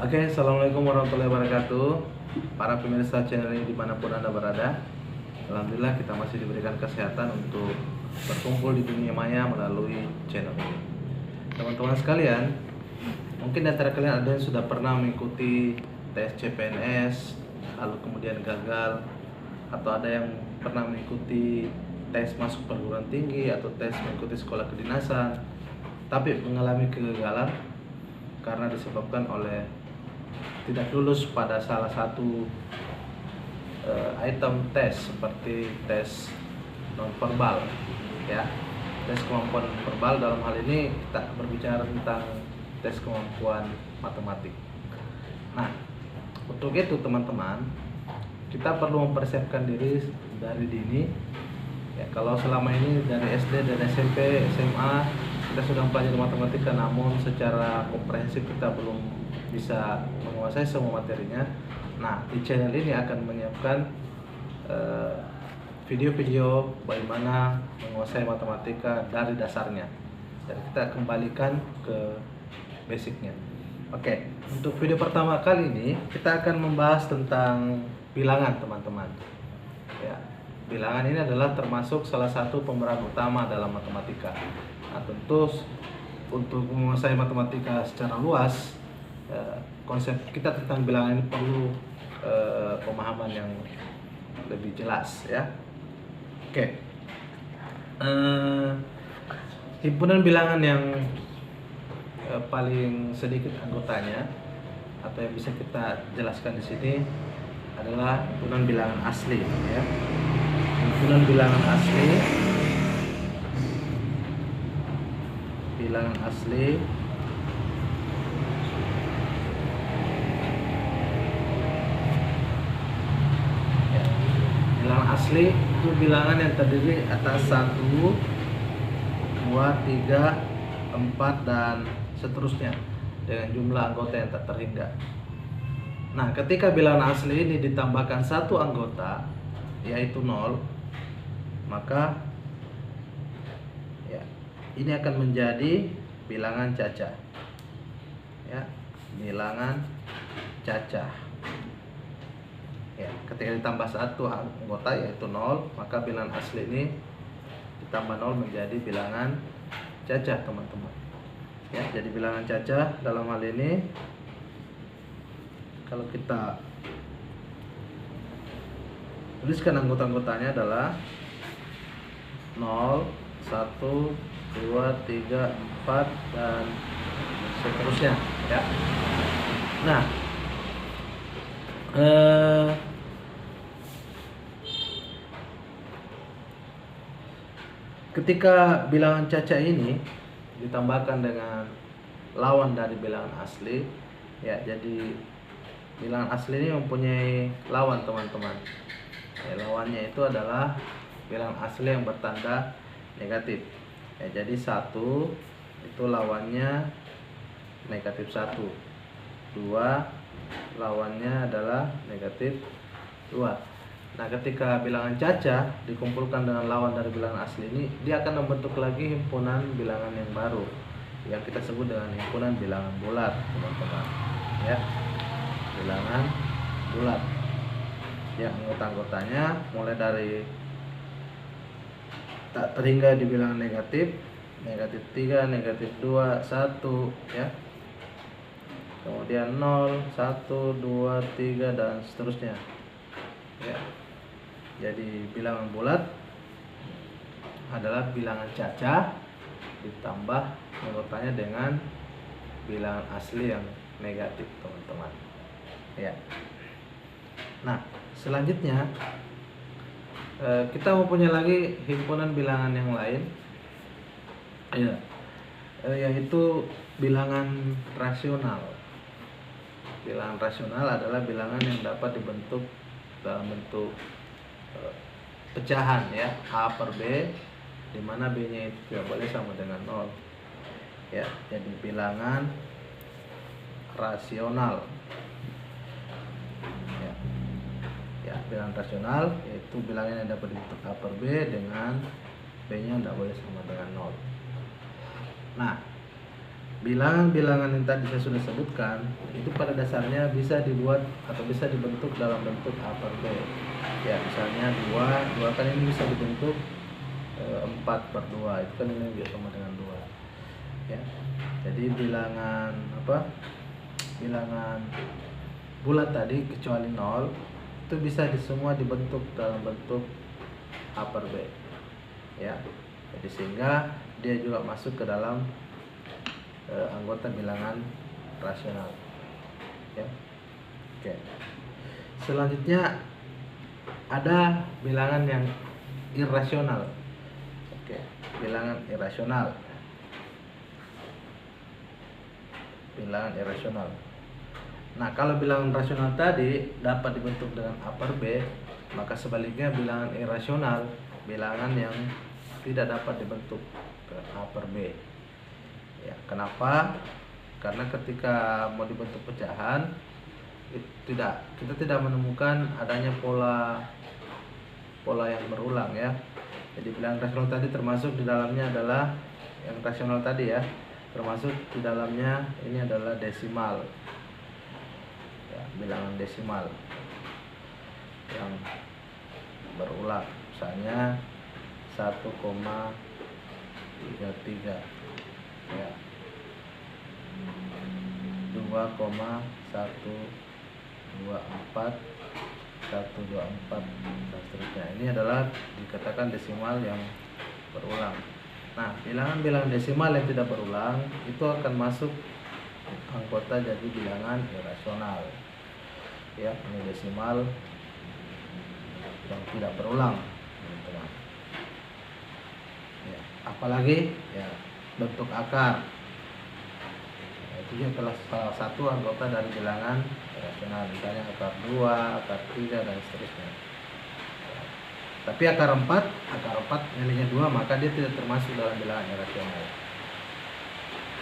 Oke, assalamualaikum warahmatullahi wabarakatuh. Para pemirsa channel ini dimanapun Anda berada, alhamdulillah kita masih diberikan kesehatan untuk berkumpul di dunia maya melalui channel ini. Teman-teman sekalian, mungkin di antara kalian ada yang sudah pernah mengikuti tes CPNS lalu kemudian gagal, atau ada yang pernah mengikuti tes masuk perguruan tinggi atau tes mengikuti sekolah kedinasan tapi mengalami kegagalan karena disebabkan oleh tidak lulus pada salah satu item tes seperti tes nonverbal, ya. Tes kemampuan verbal dalam hal ini kita berbicara tentang tes kemampuan matematik. Nah, untuk itu teman-teman, kita perlu mempersiapkan diri dari dini. Ya, kalau selama ini dari SD dan SMP, SMA kita sudah mempelajari matematika, namun secara komprehensif kita belum bisa menguasai semua materinya. Nah, di channel ini akan menyiapkan video-video bagaimana menguasai matematika dari dasarnya, dan kita kembalikan ke basicnya. Oke, untuk video pertama kali ini kita akan membahas tentang bilangan, teman-teman. Ya, bilangan ini adalah termasuk salah satu pemeran utama dalam matematika. Nah, tentu untuk menguasai matematika secara luas, konsep kita tentang bilangan ini perlu pemahaman yang lebih jelas, ya. Oke, himpunan bilangan yang paling sedikit anggotanya atau yang bisa kita jelaskan di sini adalah himpunan bilangan asli, ya. Himpunan bilangan asli, bilangan asli ya. Bilangan asli itu bilangan yang terdiri atas 1, 2, 3, 4 dan seterusnya dengan jumlah anggota yang tak terhingga. Nah, ketika bilangan asli ini ditambahkan satu anggota yaitu 0, maka ya, ini akan menjadi bilangan cacah. Ya, bilangan cacah. Ya, ketika ditambah satu anggota yaitu 0, maka bilangan asli ini ditambah 0 menjadi bilangan cacah, teman-teman. Ya, jadi bilangan cacah dalam hal ini kalau kita tuliskan anggota-anggotanya adalah 0, 1, 2, 3, 4 dan seterusnya, ya. Nah, ketika bilangan cacah ini ditambahkan dengan lawan dari bilangan asli, ya, jadi bilangan asli ini mempunyai lawan, teman-teman. Ya, lawannya itu adalah bilangan asli yang bertanda negatif. Ya, jadi 1 itu lawannya negatif 1, 2 lawannya adalah negatif 2. Nah, ketika bilangan cacah dikumpulkan dengan lawan dari bilangan asli ini, dia akan membentuk lagi himpunan bilangan yang baru yang kita sebut dengan himpunan bilangan bulat, teman-teman. Ya, bilangan bulat. Ya, anggota-anggotanya mulai dari tak terhingga di bilangan negatif, negatif 3, negatif 2, 1, ya. Kemudian 0, 1, 2, 3 dan seterusnya. Ya. Jadi bilangan bulat adalah bilangan cacah ditambah anggotanya dengan bilangan asli yang negatif, teman-teman. Ya. Nah, selanjutnya kita mempunyai lagi himpunan bilangan yang lain, ya, yaitu bilangan rasional. Bilangan rasional adalah bilangan yang dapat dibentuk dalam bentuk pecahan, ya, A per B, di mana B-nya itu tidak boleh sama dengan 0. Ya, jadi bilangan rasional. Ya. Ya, bilangan rasional yaitu bilangan yang dapat dibentuk A per B dengan B-nya tidak boleh sama dengan 0. Nah, bilangan-bilangan yang tadi saya sudah sebutkan itu pada dasarnya bisa dibuat atau bisa dibentuk dalam bentuk A per B. Ya, misalnya 2 kan ini bisa dibentuk 4 per 2, itu kan ini juga sama dengan 2. Ya. Jadi bilangan bulat tadi kecuali 0 itu bisa semua dibentuk dalam bentuk A per B. Ya. Jadi sehingga dia juga masuk ke dalam anggota bilangan rasional. Ya. Oke. Selanjutnya ada bilangan yang irasional. Oke, bilangan irasional. Bilangan irasional. Nah, kalau bilangan rasional tadi dapat dibentuk dengan A per B, maka sebaliknya bilangan irasional, bilangan yang tidak dapat dibentuk dengan A per B. Ya, kenapa? Karena ketika mau dibentuk pecahan, kita tidak menemukan adanya pola yang berulang ya. Jadi bilangan rasional tadi termasuk di dalamnya adalah yang rasional tadi ya, termasuk di dalamnya ini adalah desimal. Ya, bilangan desimal yang berulang, misalnya 1,33 ya, 2,124 124 dan seterusnya. Ini adalah dikatakan desimal yang berulang. Nah, bilangan-bilangan desimal yang tidak berulang itu akan masuk anggota jadi bilangan irasional. Ya, ini desimal yang tidak berulang, teman-teman. Ya, apalagi ya bentuk akar. Itu juga salah satu anggota dari bilangan rasional, misalnya akar 2, akar 3 dan seterusnya. Tapi akar 4 nilainya 2, maka dia tidak termasuk dalam bilangan irasional.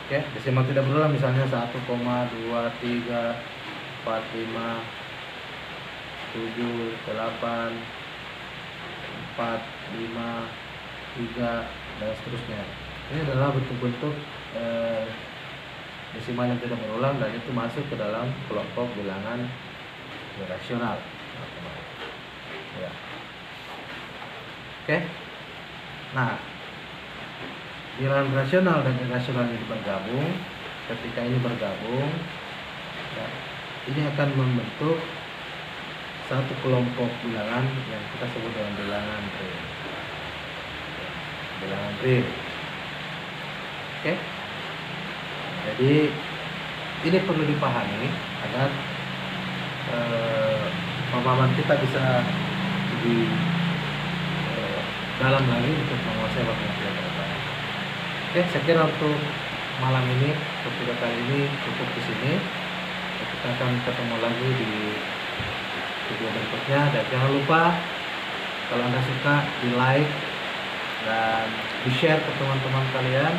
Oke, desimal tidak berulang misalnya 1,23 45 7 8 4 5 3 dan seterusnya. Ini adalah bentuk-bentuk desimal yang tidak berulang dan itu masuk ke dalam kelompok bilangan irasional. Ya. Oke. Nah, bilangan rasional dan irasional ini bergabung. Ketika ini bergabung, ya, ini akan membentuk satu kelompok bilangan yang kita sebut dengan bilangan real. Bilangan real. Oke. Jadi ini perlu dipahami agar pemahaman kita bisa lebih dalam lagi untuk menguasai matematika ke depan. Oke, saya kira untuk malam ini, untuk video kali ini cukup di sini. Kita akan ketemu lagi di video berikutnya. Dan jangan lupa kalau Anda suka di like dan di share ke teman-teman kalian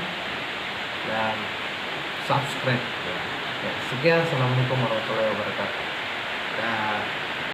dan subscribe. Ya, sekian, assalamualaikum warahmatullahi wabarakatuh.